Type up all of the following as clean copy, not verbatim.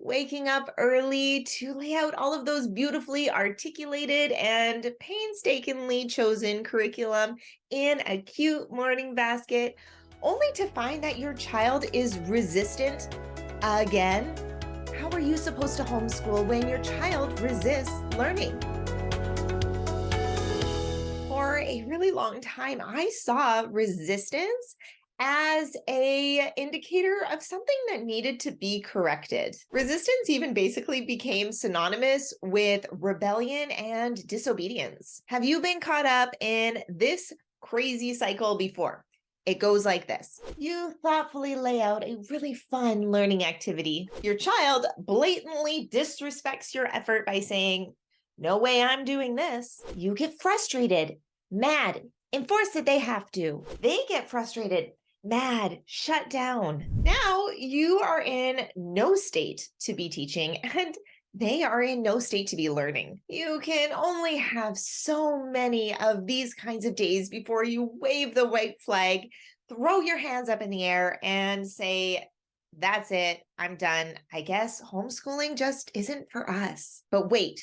waking up early to lay out all of those beautifully articulated and painstakingly chosen curriculum in a cute morning basket, only to find that your child is resistant again? How are you supposed to homeschool when your child resists learning? For a really long time, I saw resistance as an indicator of something that needed to be corrected. Resistance even basically became synonymous with rebellion and disobedience. Have you been caught up in this crazy cycle before? It goes like this. You thoughtfully lay out a really fun learning activity. Your child blatantly disrespects your effort by saying, "No way I'm doing this." You get frustrated, mad, enforce that they have to. They get frustrated, mad, shut down. Now you are in no state to be teaching, and they are in no state to be learning. You can only have so many of these kinds of days before you wave the white flag, throw your hands up in the air, and say, "That's it, I'm done. I guess homeschooling just isn't for us." But wait.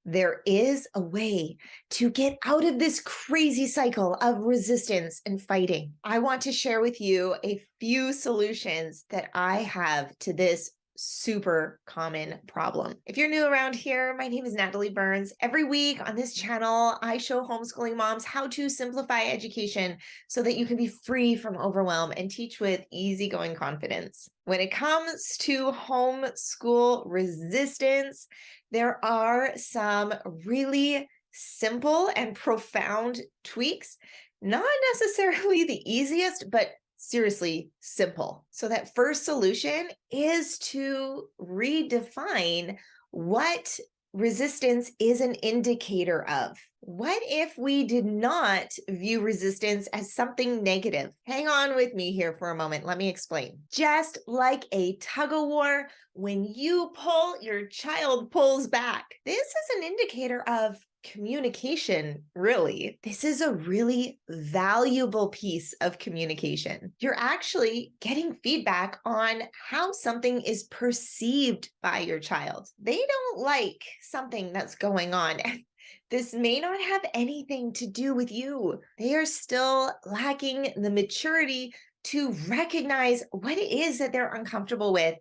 There is a way to get out of this crazy cycle of resistance and fighting. I want to share with you a few solutions that I have to this super common problem. If you're new around here, my name is Natalie Burns. Every week on this channel, I show homeschooling moms how to simplify education so that you can be free from overwhelm and teach with easygoing confidence. When it comes to homeschool resistance, there are some really simple and profound tweaks, not necessarily the easiest, but seriously simple. So that first solution is to redefine what resistance is an indicator of. What if we did not view resistance as something negative? Hang on with me here for a moment. Let me explain. Just like a tug-o-war, when you pull, your child pulls back. This is an indicator of communication, really. This is a really valuable piece of communication. You're actually getting feedback on how something is perceived by your child. They don't like something that's going on. This may not have anything to do with you. They are still lacking the maturity to recognize what it is that they're uncomfortable with,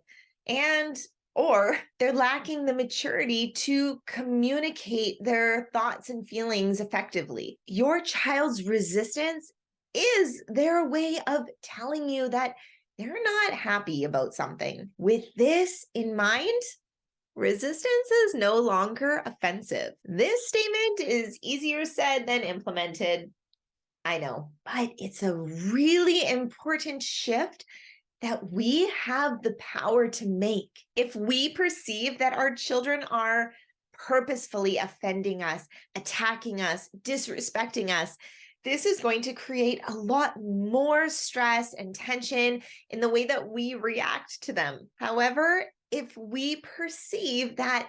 or they're lacking the maturity to communicate their thoughts and feelings effectively. Your child's resistance is their way of telling you that they're not happy about something. With this in mind, resistance is no longer offensive. This statement is easier said than implemented, I know, but it's a really important shift that we have the power to make. If we perceive that our children are purposefully offending us, attacking us, disrespecting us, this is going to create a lot more stress and tension in the way that we react to them. However, if we perceive that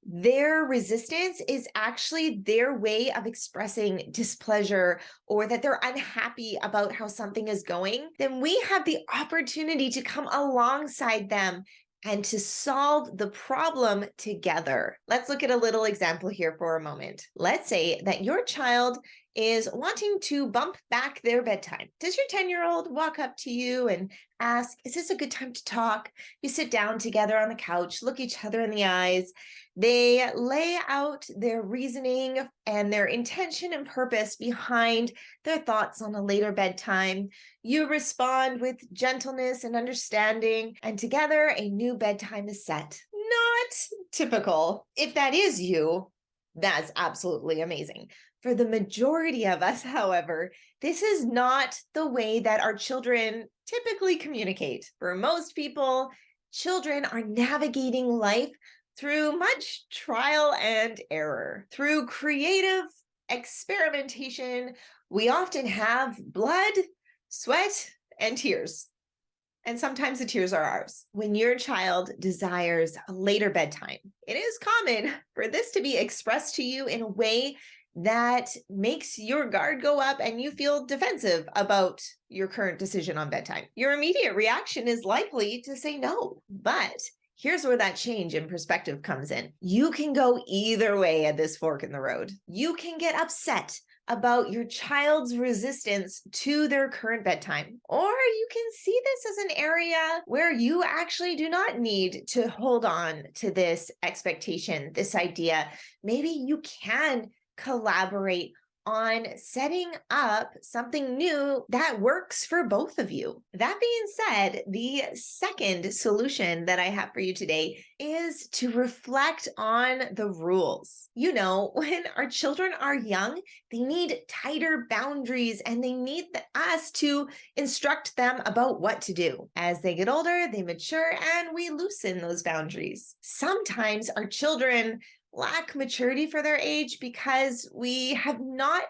their resistance is actually their way of expressing displeasure or that they're unhappy about how something is going, then we have the opportunity to come alongside them and to solve the problem together. Let's look at a little example here for a moment. Let's say that your child is wanting to bump back their bedtime. Does your 10-year-old walk up to you and ask, "Is this a good time to talk?" You sit down together on the couch, look each other in the eyes. They lay out their reasoning and their intention and purpose behind their thoughts on a later bedtime. You respond with gentleness and understanding, and together a new bedtime is set. Not typical. If that is you, that's absolutely amazing. For the majority of us, however, this is not the way that our children typically communicate. For most people, children are navigating life through much trial and error. Through creative experimentation, we often have blood, sweat, and tears. And sometimes the tears are ours. When your child desires a later bedtime, it is common for this to be expressed to you in a way that makes your guard go up and you feel defensive about your current decision on bedtime. Your immediate reaction is likely to say no, but Here's where that change in perspective comes in. You can go either way at this fork in the road. You can get upset about your child's resistance to their current bedtime. Or you can see this as an area where you actually do not need to hold on to this expectation, this idea. Maybe you can collaborate on setting up something new that works for both of you. That being said, the second solution that I have for you today is to reflect on the rules. You know, when our children are young, they need tighter boundaries and they need us to instruct them about what to do. As they get older, they mature and we loosen those boundaries. Sometimes our children lack maturity for their age because we have not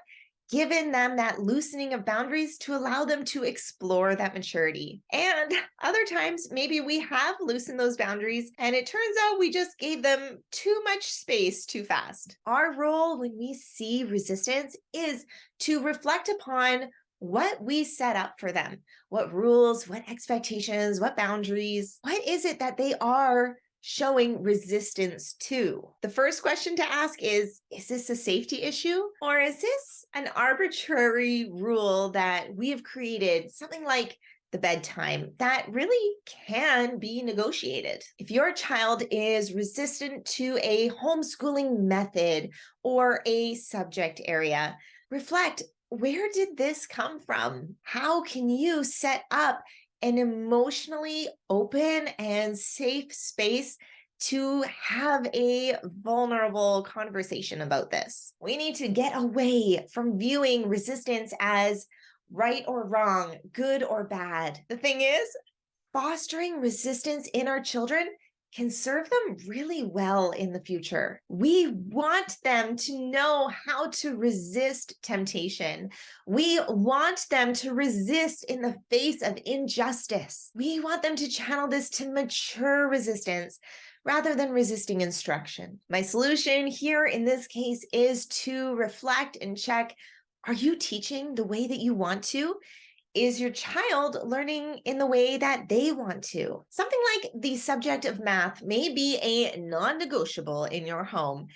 given them that loosening of boundaries to allow them to explore that maturity. And other times, maybe we have loosened those boundaries and it turns out we just gave them too much space too fast. Our role when we see resistance is to reflect upon what we set up for them. What rules, what expectations, what boundaries, what is it that they are showing resistance to? The first question to ask is this a safety issue? Or is this an arbitrary rule that we have created, something like the bedtime, that really can be negotiated? If your child is resistant to a homeschooling method or a subject area, reflect, where did this come from? How can you set up an emotionally open and safe space to have a vulnerable conversation about this? We need to get away from viewing resistance as right or wrong, good or bad. The thing is, fostering resistance in our children can serve them really well in the future. We want them to know how to resist temptation. We want them to resist in the face of injustice. We want them to channel this to mature resistance rather than resisting instruction. My solution here in this case is to reflect and check, are you teaching the way that you want to? Is your child learning in the way that they want to? Something like the subject of math may be a non-negotiable in your home.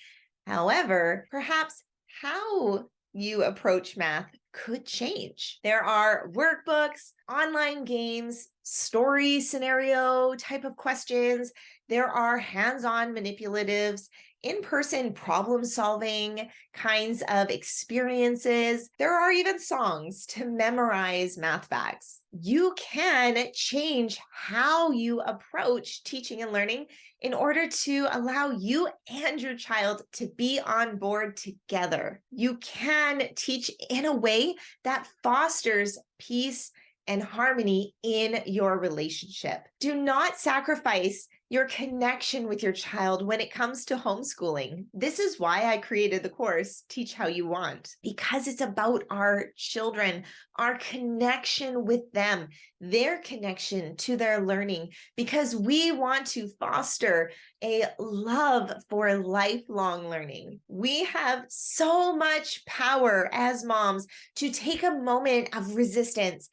However, perhaps how you approach math could change. There are workbooks, online games, story scenario type of questions. There are hands-on manipulatives, in-person problem-solving kinds of experiences. There are even songs to memorize math facts. You can change how you approach teaching and learning in order to allow you and your child to be on board together. You can teach in a way that fosters peace and harmony in your relationship. Do not sacrifice your connection with your child when it comes to homeschooling. This is why I created the course, Teach How You Want, because it's about our children, our connection with them, their connection to their learning, because we want to foster a love for lifelong learning. We have so much power as moms to take a moment of resistance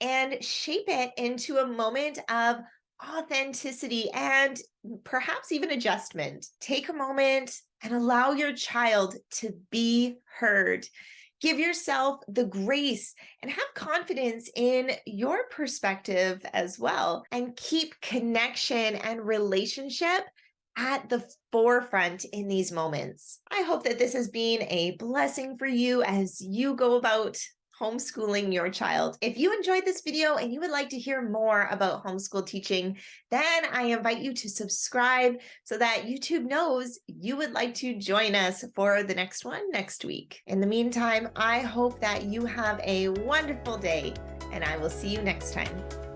and shape it into a moment of authenticity and perhaps even adjustment. Take a moment and allow your child to be heard. Give yourself the grace and have confidence in your perspective as well, and keep connection and relationship at the forefront in these moments. I hope that this has been a blessing for you as you go about homeschooling your child. If you enjoyed this video and you would like to hear more about homeschool teaching, then I invite you to subscribe so that YouTube knows you would like to join us for the next one next week. In the meantime, I hope that you have a wonderful day, and I will see you next time.